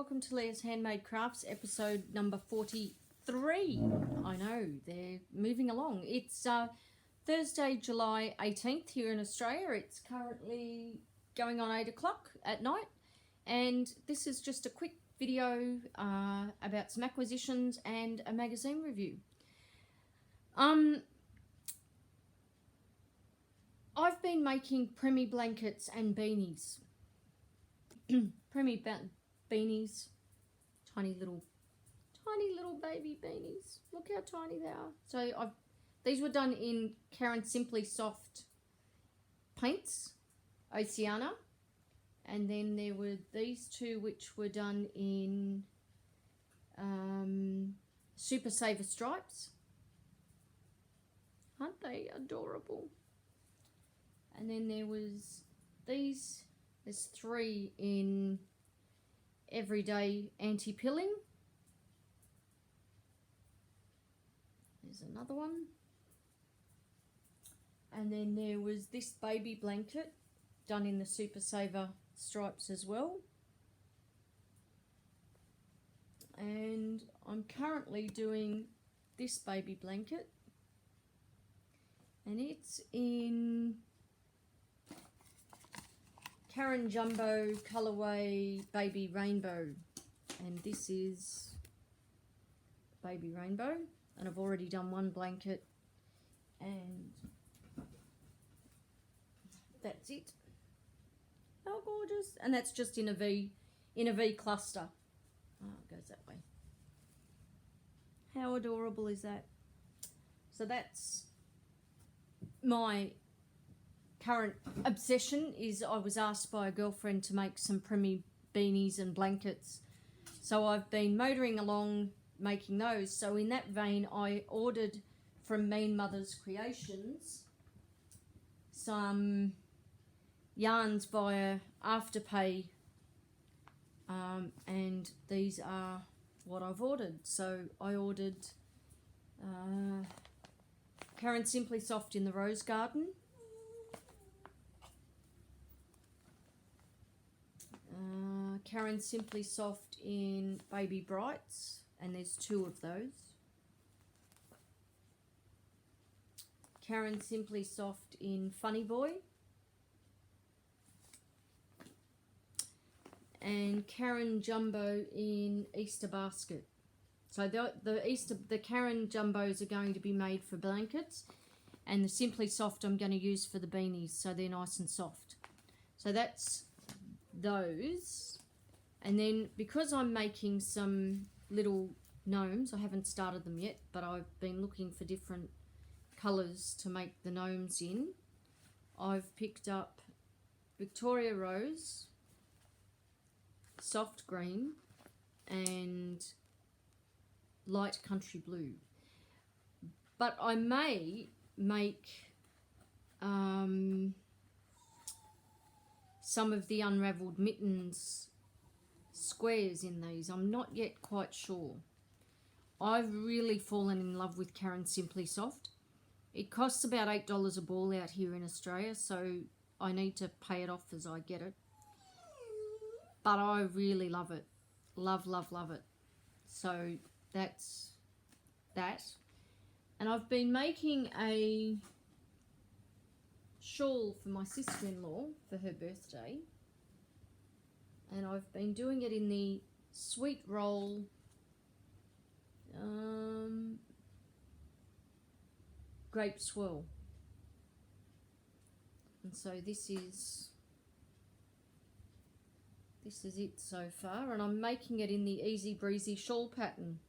welcome to Leah's Handmade Crafts, episode number 43. I know, they're moving along. It's Thursday, July 18th here in Australia. It's currently going on 8 o'clock at night, and this is just a quick video about some acquisitions and a magazine review. I've been making preemie blankets and beanies. Preemie beanies, tiny little baby beanies. Look how tiny they are. So these were done in Karen Simply Soft paints, Oceana, and then there were these two which were done in Super Saver stripes. Aren't they adorable? And then there was these. There's three in Everyday Anti-Pilling. There's another one. And then there was this baby blanket done in the Super Saver stripes as well. And I'm currently doing this baby blanket, and it's in Karen Jumbo Colorway Baby Rainbow, and this is Baby Rainbow, and I've already done one blanket, and that's it. How gorgeous! And that's just in a V cluster. Oh, it goes that way. How adorable is that? So that's my current obsession. Is I was asked by a girlfriend to make some preemie beanies and blankets, so I've been motoring along making those. So in that vein, I ordered from Mean Mother's Creations some yarns via Afterpay, and these are what I've ordered. So I ordered Karen Simply Soft in the Rose Garden, Karen Simply Soft in Baby Brights, and there's two of those. Karen Simply Soft in Funny Boy, and Karen Jumbo in Easter Basket. So the Karen Jumbos are going to be made for blankets, and the Simply Soft I'm going to use for the beanies, so they're nice and soft. So that's those. And then because I'm making some little gnomes, I haven't started them yet, but I've been looking for different colours to make the gnomes in. I've picked up Victoria Rose, Soft Green, and Light Country Blue. But I may make some of the unravelled mittens squares in these. I'm not yet quite sure. I've really fallen in love with Karen Simply Soft. It costs about $8 a ball out here in Australia, so I need to pay it off as I get it. But I really love it. Love, love, love it. So that's that. And I've been making a shawl for my sister-in-law for her birthday, and I've been doing it in the Sweet Roll Grape Swirl. And so this is it so far, and I'm making it in the Easy Breezy shawl pattern.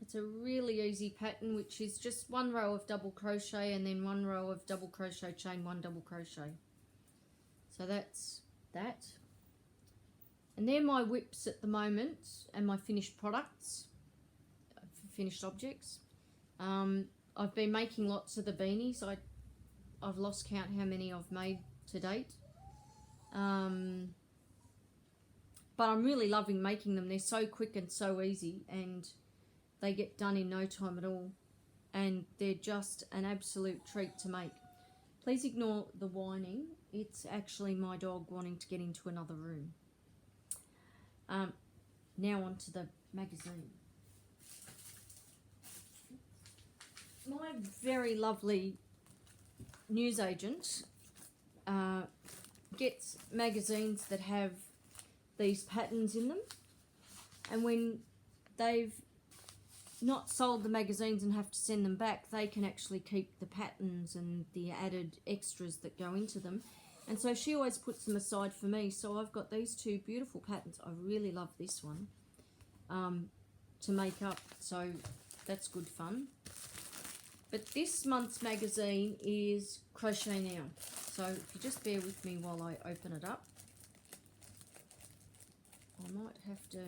It's a really easy pattern, which is just one row of double crochet and then one row of double crochet, chain one, double crochet. So that's that. And they're my whips at the moment, and my finished products, finished objects. I've been making lots of the beanies. I've lost count how many I've made to date. But I'm really loving making them. They're so quick and so easy, and they get done in no time at all, and they're just an absolute treat to make. Please ignore the whining. It's actually my dog wanting to get into another room. Now on to the magazine. My very lovely newsagent gets magazines that have these patterns in them, and when they've not sold the magazines and have to send them back, they can actually keep the patterns and the added extras that go into them. And so she always puts them aside for me. So I've got these two beautiful patterns. I really love this one to make up, so that's good fun. But this month's magazine is Crochet Now. So if you just bear with me while I open it up. I might have to...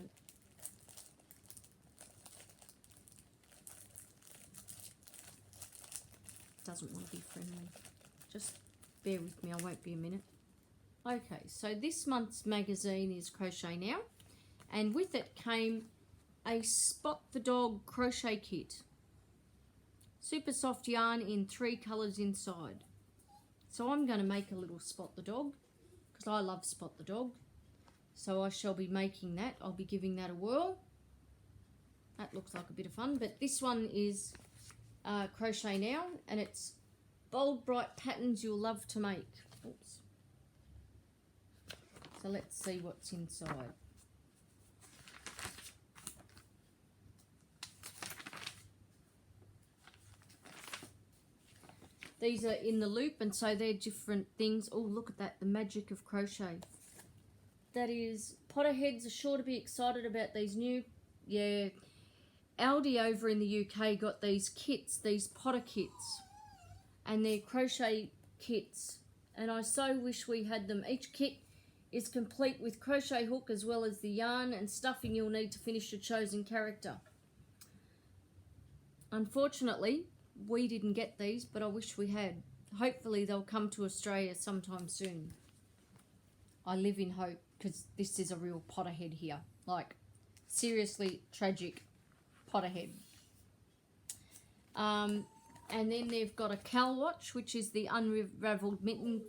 Doesn't want to be friendly. Just bear with me, I won't be a minute. Okay, so this month's magazine is Crochet Now, and with it came a Spot the Dog crochet kit. Super soft yarn in 3 colours inside. So I'm going to make a little Spot the Dog, because I love Spot the Dog. So I shall be making that. I'll be giving that a whirl. That looks like a bit of fun, but this one is Crochet Now, and it's bold, bright patterns you'll love to make. Oops. So let's see what's inside. These are in the loop, and so they're different things. Oh, look at that, the magic of crochet. That is, Potterheads are sure to be excited about these new, Aldi over in the UK got these kits, these Potter kits, and they're crochet kits, and I so wish we had them. Each kit is complete with crochet hook as well as the yarn and stuffing you'll need to finish your chosen character. Unfortunately, we didn't get these, but I wish we had. Hopefully they'll come to Australia sometime soon. I live in hope, because this is a real Potterhead here. Like, seriously tragic Potterhead. And then they've got a cowl watch, which is the Unraveled Mittens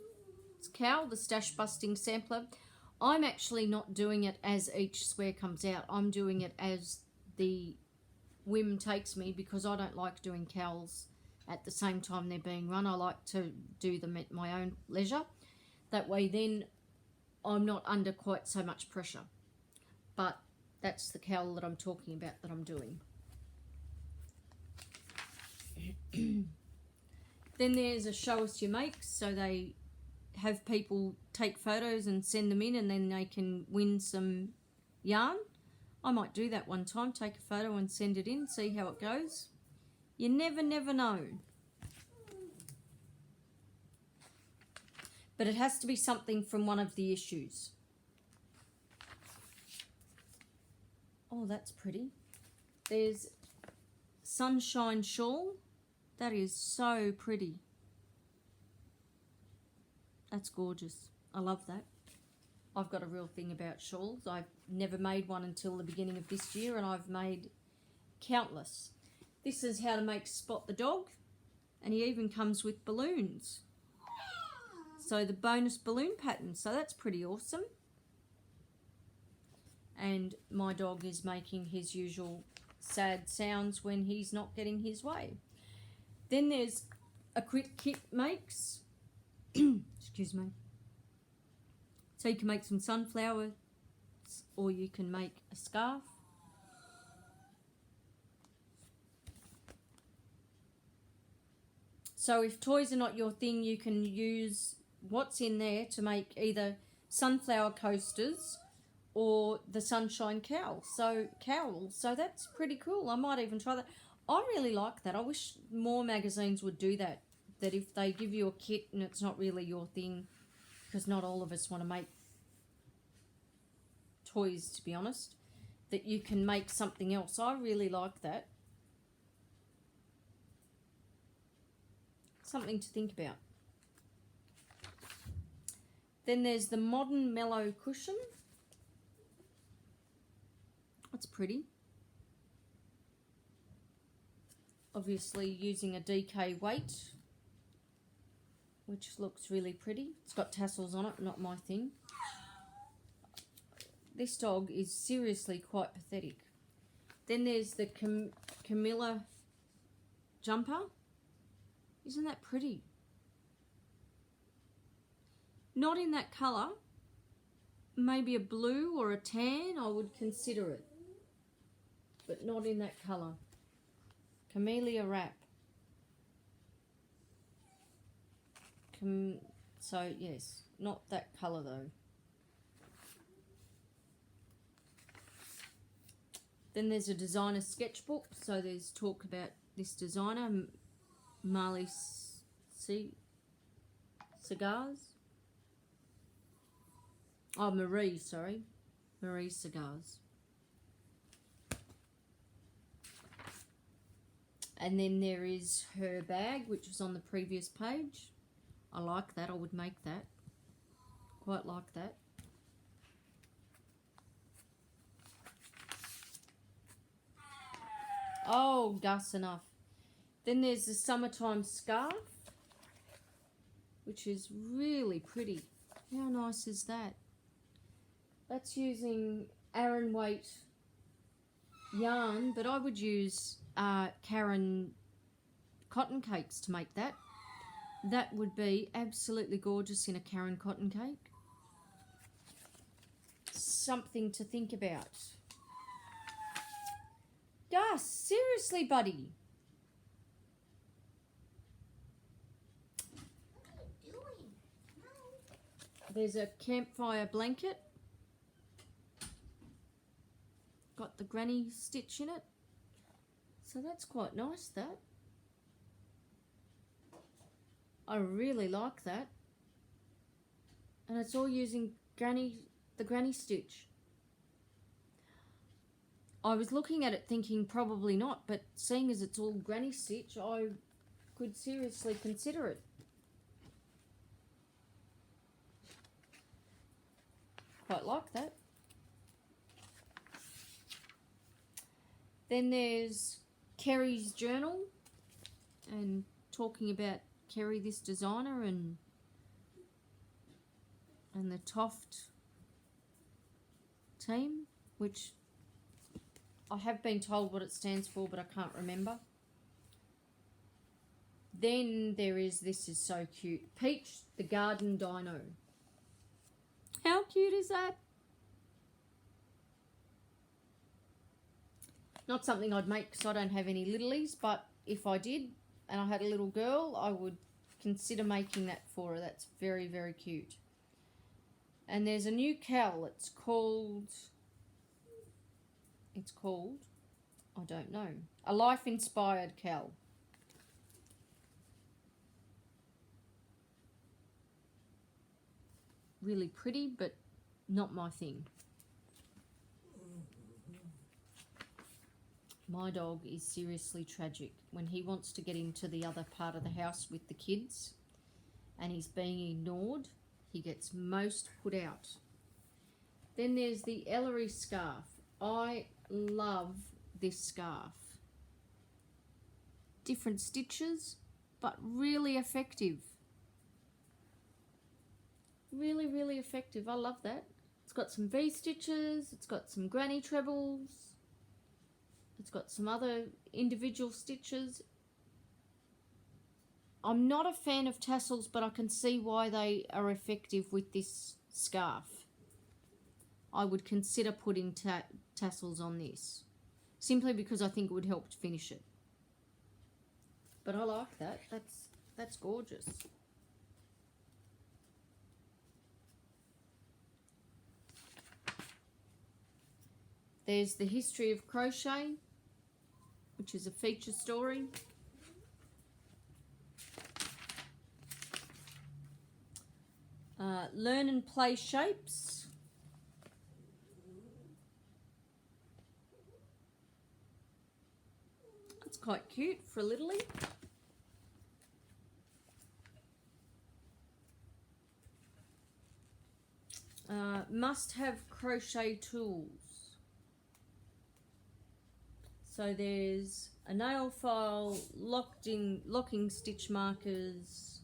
cowl, the stash busting sampler. I'm actually not doing it as each square comes out. I'm doing it as the whim takes me, because I don't like doing cowls at the same time they're being run. I like to do them at my own leisure. That way then I'm not under quite so much pressure. But that's the cowl that I'm talking about that I'm doing. Then there's a show us your makes, so they have people take photos and send them in, and then they can win some yarn. I might do that one time, take a photo and send it in, see how it goes. You never know. But it has to be something from one of the issues. Oh, that's pretty. There's Sunshine Shawl. That is so pretty. That's gorgeous. I love that. I've got a real thing about shawls. I've never made one until the beginning of this year, and I've made countless. This is how to make Spot the Dog, and he even comes with balloons. So the bonus balloon pattern, so that's pretty awesome. And my dog is making his usual sad sounds when he's not getting his way. Then there's a quick kit makes. Excuse me. So you can make some sunflowers, or you can make a scarf. So if toys are not your thing, you can use what's in there to make either sunflower coasters or the sunshine cowl. So that's pretty cool. I might even try that. I really like that. I wish more magazines would do that. That if they give you a kit and it's not really your thing, because not all of us want to make toys, to be honest, that you can make something else. I really like that. Something to think about. Then there's the Modern Mellow Cushion. That's pretty. Obviously using a DK weight, which looks really pretty. It's got tassels on it, not my thing. this dog is seriously quite pathetic. Then there's the Camilla jumper. Isn't that pretty? Not in that colour. Maybe a blue or a tan, I would consider it. But not in that colour. Camellia wrap. So, yes, not that colour though. Then there's a designer sketchbook. So there's talk about this designer, Marley Cigars. Oh, Marie, sorry. Marie Cigars. And then there is her bag, which was on the previous page. I like that. I would make that. Quite like that. Oh, Gus, enough. Then there's the summertime scarf, which is really pretty. How nice is that? That's using Aran weight yarn, but I would use Karen cotton cakes to make that. That would be absolutely gorgeous in a Karen cotton cake. Something to think about. Gus, seriously, buddy. What are you doing? No. There's a campfire blanket. Got the granny stitch in it. So that's quite nice, that. I really like that. And it's all using the granny stitch. I was looking at it thinking probably not, but seeing as it's all granny stitch, I could seriously consider it. Quite like that. Then there's Kerry's journal, and talking about Kerry, this designer, and the Toft team, which I have been told what it stands for, but I can't remember. Then there is, this is so cute, Peach the Garden Dino. How cute is that? Not something I'd make because I don't have any littlies, but if I did and I had a little girl, I would consider making that for her. That's very, very cute. And there's a new cowl. It's called, I don't know, a life-inspired cowl. Really pretty, but not my thing. My dog is seriously tragic. When he wants to get into the other part of the house with the kids and he's being ignored, he gets most put out. Then there's the Ellery scarf. I love this scarf. Different stitches, but really effective. Really, really effective. I love that. It's got some V stitches. It's got some granny trebles. It's got some other individual stitches. I'm not a fan of tassels, but I can see why they are effective with this scarf. I would consider putting tassels on this, simply because I think it would help to finish it. But I like that. That's gorgeous. There's the history of crochet, which is a feature story. Learn and play shapes. That's quite cute for a littlie. Must have crochet tools. So there's a nail file, locking stitch markers,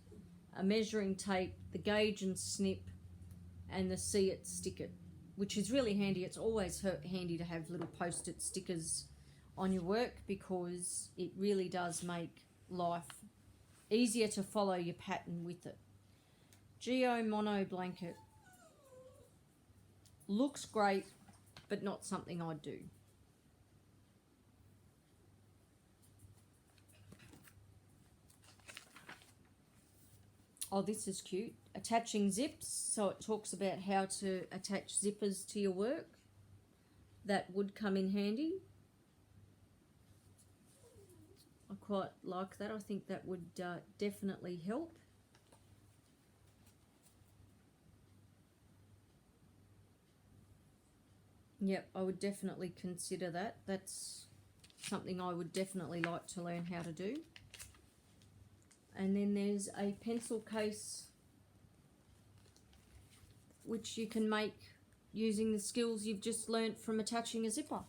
a measuring tape, the gauge and snip, and the see it, stick it. which is really handy. It's always handy to have little post-it stickers on your work because it really does make life easier to follow your pattern with it. Geo Mono blanket. Looks great, but not something I'd do. Oh, this is cute. Attaching zips. So it talks about how to attach zippers to your work. That would come in handy. I quite like that. I think that would definitely help. Yep, I would definitely consider that. That's something I would definitely like to learn how to do. And then there's a pencil case which you can make using the skills you've just learnt from attaching a zipper.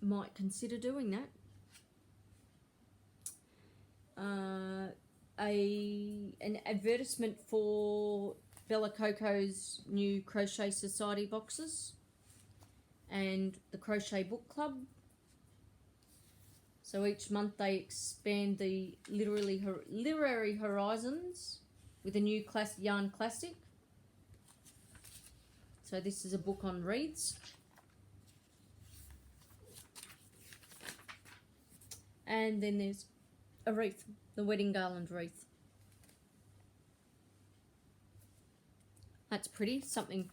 Might consider doing that. An advertisement for Bella Coco's new Crochet Society boxes and the Crochet Book Club. So each month they expand the literary horizons with a new yarn classic. So this is a book on reads. And then there's a wreath, the wedding garland wreath. That's pretty, something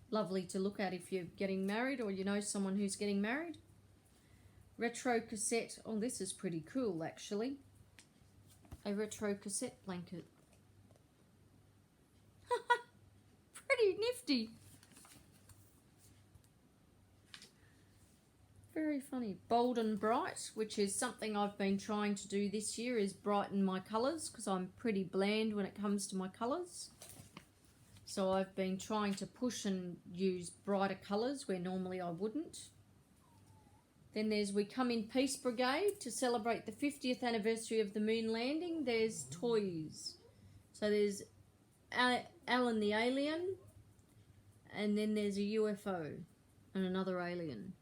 lovely to look at if you're getting married or you know someone who's getting married. Retro cassette. Oh, this is pretty cool actually. A retro cassette blanket. Pretty nifty. Very funny. Bold and bright, which is something I've been trying to do this year, is brighten my colours because I'm pretty bland when it comes to my colours. So I've been trying to push and use brighter colours where normally I wouldn't. Then there's We Come in Peace Brigade to celebrate the 50th anniversary of the moon landing. There's toys. So there's Alan the alien, and then there's a UFO and another alien.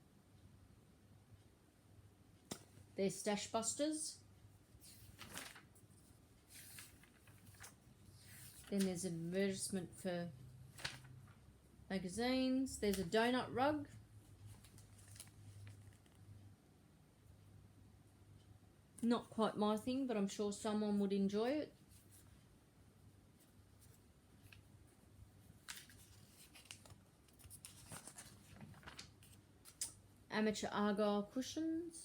There's Stash Busters. Then there's an advertisement for magazines. There's a donut rug. Not quite my thing, but I'm sure someone would enjoy it. Amateur argyle cushions.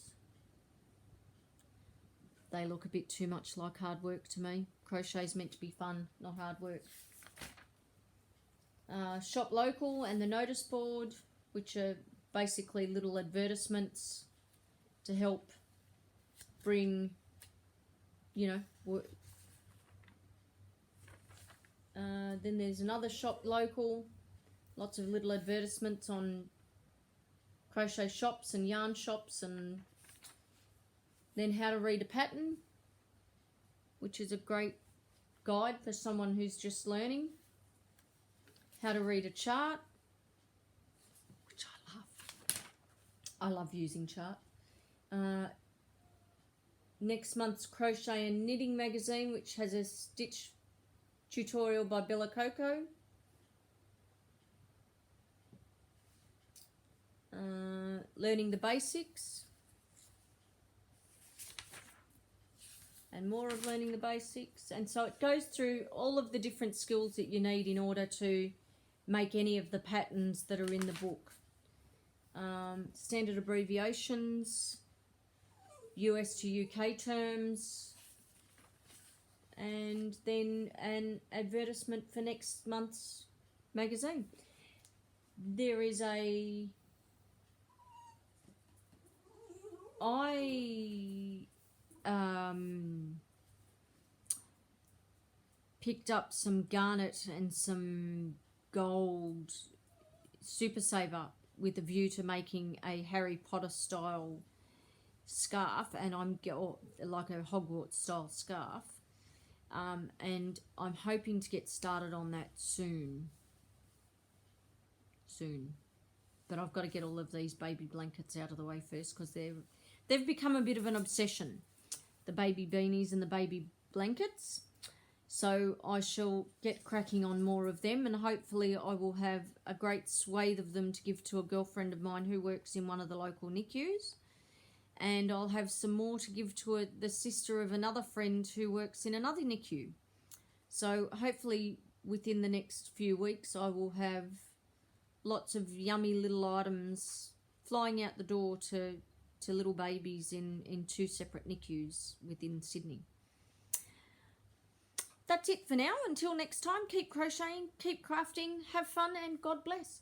They look a bit too much like hard work to me. Crochet's meant to be fun, not hard work. Shop local and the notice board, which are basically little advertisements to help bring, you know, work. Then there's another shop local, lots of little advertisements on crochet shops and yarn shops, and then how to read a pattern, which is a great guide for someone who's just learning. How to read a chart, which I love. I love using chart. Next month's Crochet and Knitting magazine, which has a stitch tutorial by Bella Coco. Learning the basics. And more of learning the basics. And so it goes through all of the different skills that you need in order to make any of the patterns that are in the book. Standard abbreviations, US to UK terms, and then an advertisement for next month's magazine. There is picked up some garnet and some gold Super Saver with a view to making a Harry Potter style scarf, and I'm like a Hogwarts style scarf, and I'm hoping to get started on that soon. But I've got to get all of these baby blankets out of the way first, because they've become a bit of an obsession, the baby beanies and the baby blankets. So I shall get cracking on more of them, and hopefully I will have a great swathe of them to give to a girlfriend of mine who works in one of the local NICUs. And I'll have some more to give to the sister of another friend who works in another NICU. So hopefully within the next few weeks I will have lots of yummy little items flying out the door to little babies in 2 separate NICUs within Sydney. That's it for now. Until next time, keep crocheting, keep crafting, have fun, and God bless.